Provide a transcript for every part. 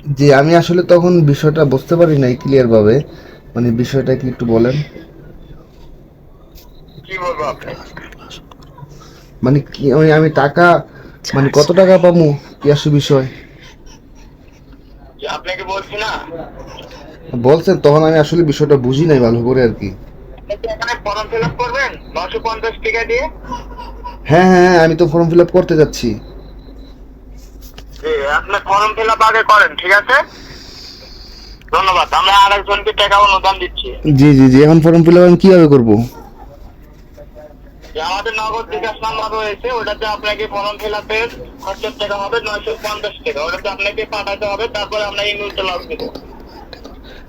জি, আমি আসলে তখন বিষয়টা বুঝতে পারি নাই ক্লিয়ার ভাবে। মানে বিষয়টা কি একটু বলেন? কি বলবো আপনি? মানে কি আমি টাকা মানে কত টাকা পাবো? কি আসলে বিষয়? যে আপনাকে বলছি না, বলছেন তখন আমি আসলে বিষয়টা বুঝি নাই ভালো করে আর কি। আপনি কি এখানে ফর্ম ফিল আপ করবেন 950 টাকা দিয়ে? হ্যাঁ, হ্যাঁ, হ্যাঁ, আমি তো ফর্ম ফিল আপ করতে যাচ্ছি। জি, আপনি ফর্ম ফিল আপ আগে করেন, ঠিক আছে? ধন্যবাদ। আমরা আরেকজনকে টাকা অনুদান দিচ্ছি। জি, জি, জি, এখন ফর্ম ফিল আপ আমি কিভাবে করবো? যে আমাদের নগদ বিকাশ নাম্বার রয়েছে, ওটাতে আপনাকে ফর্ম ফিল আপের খরচের টাকা হবে 950 টাকা। ওটাতে আপনাকে পাঠাতে হবে, তারপরে আমরা এই মুহূর্তে লক দিব।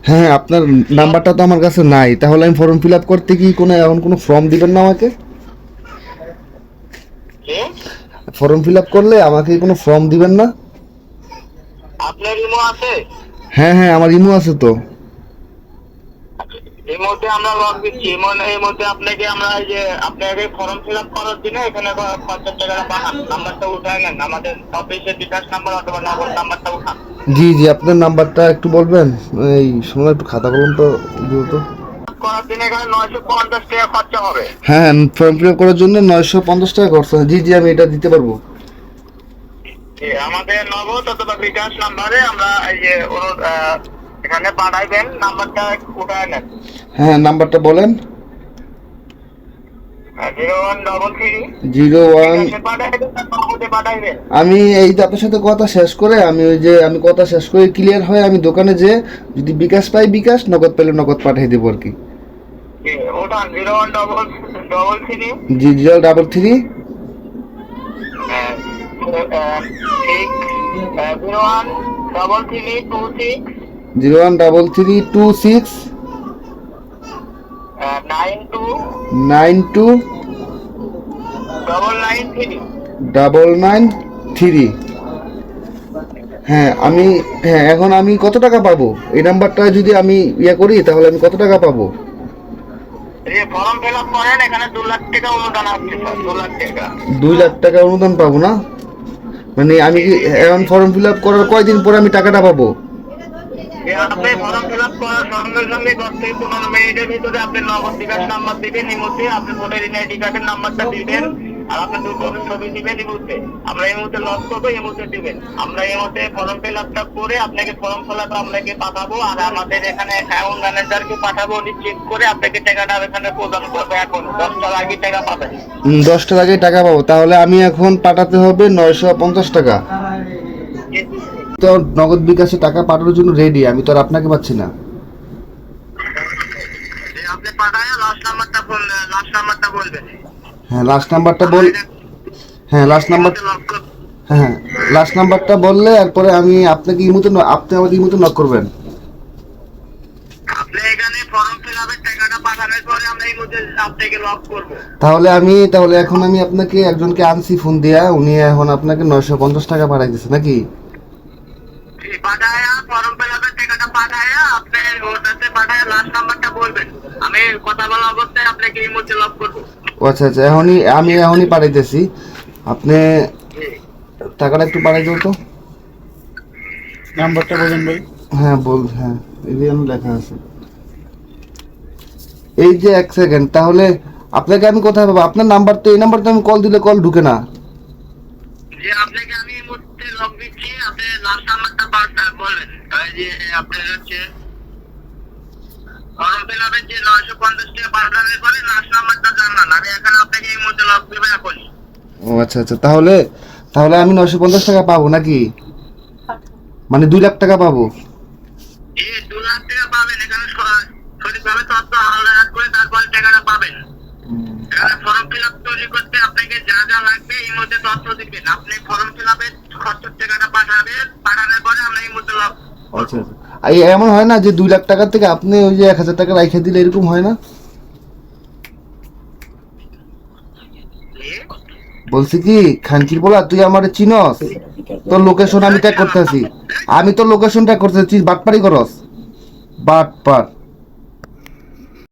হ্যাঁ, আপনার নাম্বারটা তো আমার কাছে নাই, তাহলে আমি ফর্ম ফিল আপ করতে কি কোনো এখন কোনো ফর্ম দিবেন না আমাকে? জি, ফর্ম ফিল আপ করলে আমাকে কোনো ফর্ম দিবেন না? আপনার ইমো আছে? হ্যাঁ, হ্যাঁ, আমার ইমো আছে তো। এই মুহূর্তে আমরা লক দিচ্ছি। এই মুহূর্তে আপনাকে আমরা এই যে আপনাকে ফর্ম ফিল আপ করার জন্য এখানে 50 টাকা পাঠান। নাম্বারটা উঠায় নেন, আমাদের অফিসের বিকাশ নাম্বার অথবা নগদ নাম্বারটা উঠান। জি, জি, আপনার নাম্বারটা একটু বলবেন? এই সময় একটু খাতা কলমটা দিও তো। করার জন্য এখানে 950 টাকা খরচা হবে। হ্যাঁ, ফর্ম ফিল আপ করার জন্য 950 টাকা খরচ হয়। জি, জি, আমি এটা দিতে পারবো। জি, আমাদের নগদ অথবা বিকাশ নাম্বারে আমরা এই যে এখানে পাঠাইবেন, নাম্বারটা উঠায় নেন। হ্যাঁ, নাম্বারটা বলেন। 0133। 01। বিকাশে পাঠাইবেন না নগদে পাঠাইবেন? আমি এই যে আপনার সাথে কথা শেষ করে আমি ওই যে আমি কথা শেষ করে ক্লিয়ার হয় আমি দোকানে যে যদি বিকাশ পাই বিকাশ, নগদ পেলে নগদ পাঠিয়ে দেবো আর কি। জি, উঠান 0133। জি, 033। 013326 013326 92 92 993। 993। হ্যাঁ আমি, হ্যাঁ এখন আমি কত টাকা পাবো? এই নাম্বারটা যদি আমি ইয়ে করি তাহলে আমি কত টাকা পাবো? এই যে ফর্ম ফিল আপ করেন, এখানে 2 লাখ টাকা অনুদান আসছে স্যার, 2 লাখ টাকা। 2 লাখ টাকা অনুদান পাবো না? মানে আমি জি কি জি জি। এখন ফর্ম ফিল আপ করার কয়দিন পরে আমি টাকাটা পাবো? যে আপনি ফর্ম ফিল আপ করার সঙ্গে সঙ্গে 10 থেকে 15 মিনিটের ভিতরে আপনি নগদ বিকাশ নাম্বার দিবেন। এই মুহূর্তে আপনি ভোটার আইডি কার্ডের নাম্বারটা দিবেন, আর আপনার 2 কপি ছবি দিবেন। এই মুহূর্তে আমরা এই মুহূর্তে লক করবো, এই মুহূর্তে দিবেন। আমরা এই মুহূর্তে ফর্ম ফিল আপটা করে আপনাকে ফর্ম ফিল আপ আপনাকে পাঠাবো, আর আমাদের এখানে অ্যাকাউন্ট ম্যানেজারকে পাঠাবো। উনি চেক করে আপনাকে টাকাটা এখানে প্রদান করবে। এখন 10টার আগে টাকা পাবেন। 10টার আগে টাকা পাবো, তাহলে আমি এখন পাঠাতে হবে 950 টাকা। জি, জি, জি। তো নগদ বিকাশে টাকা পাঠানোর জন্য রেডি, আমি তো আর আপনাকে পাচ্ছি না। যে আপনি পাঠায় লাস্ট নাম্বারটা বলবেন। হ্যাঁ, লাস্ট নাম্বারটা আমরা বল। এটা হ্যাঁ, লাস্ট এই নাম্বার। মুহূর্তে লক করবো। হ্যাঁ, হ্যাঁ, লাস্ট নাম্বারটা বললে এরপরে আমি আপনাকে ইমুতে আপনি আমাকে ইমুতে নক করবেন। আপনি এখানে ফর্ম ফিল আপের টাকাটা পাঠানোর পরে আমরা এই মুহূর্তে আপনাকে লক করবো। তাহলে এখন আমি আপনাকে একজনকে আনছি ফোন দিয়া, উনি এখন আপনাকে 950 টাকা পাঠাই দিচ্ছে নাকি? পাঠায়া ফর্ম ফিল আপের টাকাটা পাঠায়া আপনি ওটাতে পাঠায়া লাস্ট নাম্বারটা বলবেন। আমি কথা বলা অবস্থায় আপনাকে এই মুহূর্তে লক করবো। ও আচ্ছা, আচ্ছা, আমি এখনই পাঠাইতেছি। আপনি জি, টাকাটা একটু পাঠাই দাও তো। নাম্বারটা বলেন ভাই। হ্যাঁ হ্যাঁ, এই যে আমি লেখা আছে। এই যে 1 সেকেন্ড, তাহলে আপনাকে আমি কোথায় পাবো? আপনার নাম্বার তো, এই নাম্বার তো আমি কল দিলে কল ঢুকে না। যে আপনাকে আমি এই মুহূর্তে লক দিচ্ছি, আপনি লাস্ট নাম্বারটা বলবেন। এই যে আপনার হচ্ছে ফর্ম ফিল আপের যে 950 টাকা পাঠানোর পরে লাস্ট নাম্বারটা জানান। আমি এখানে আপনাকে এই মুহূর্তে লক দেবো এখনই। ও আচ্ছা, আচ্ছা, তাহলে তাহলে আমি 950 টাকা পাবো নাকি? মানে 2 লাখ টাকা পাবো? এই 2 লাখ টাকা পাবেন। এখানে সঠিকভাবে তথ্য আলাদা করে তারপরে টাকাটা পাবেন। এখানে ফর্ম ফিল আপ তৈরি করতে আপনাকে যা যা লাগবে এই মধ্যে তথ্য দিবেন। আপনি ফর্ম ফিল আপের খরচের টাকাটা পাঠাবেন, পাঠানোর পরে আমরা এই মধ্যে লক। আচ্ছা, আচ্ছা, এমন হয় না যে 2 লাখ টাকার থেকে আপনি ওই যে 1000 টাকা রাইখে দিলে, এরকম হয় না? বলছি কি, খানকির বলা তুই আমার চিনস? তোর লোকেশন আমি ট্যাগ করতেছি। আমি তোর লোকেশন ট্যাগ করতেছি, বাটপারি করস। বাটপার।